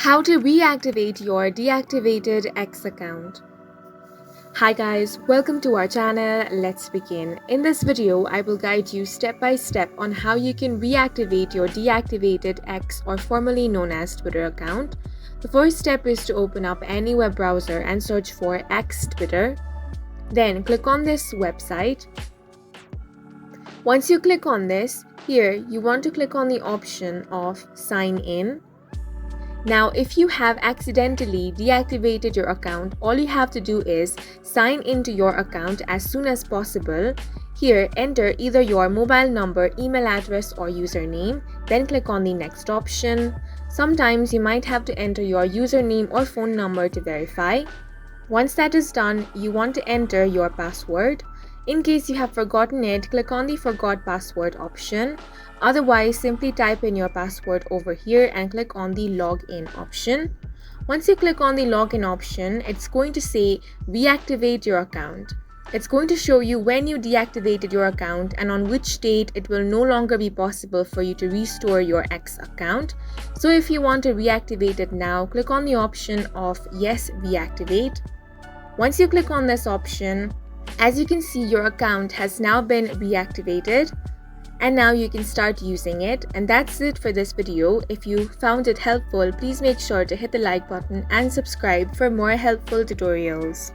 How to reactivate your deactivated X account. Hi guys, welcome to our channel. Let's begin. In this video, I will guide you step by step on how you can reactivate your deactivated X or formerly known as Twitter account. The first step is to open up any web browser and search for X Twitter. Then click on this website. Once you click on this, here you want to click on the option of sign in. Now, if you have accidentally deactivated your account, all you have to do is sign into your account as soon as possible. Here, enter either your mobile number, email address, or username. Then click on the next option. Sometimes you might have to enter your username or phone number to verify. Once that is done, you want to enter your password. In case you have forgotten it, click on the Forgot Password option. Otherwise, simply type in your password over here and click on the Login option. Once you click on the Login option, it's going to say Reactivate your account. It's going to show you when you deactivated your account and on which date it will no longer be possible for you to restore your X account. So if you want to reactivate it now, click on the option of Yes, Reactivate. Once you click on this option, as you can see, your account has now been reactivated and now you can start using it. And that's it for this video. If you found it helpful, please make sure to hit the like button and subscribe for more helpful tutorials.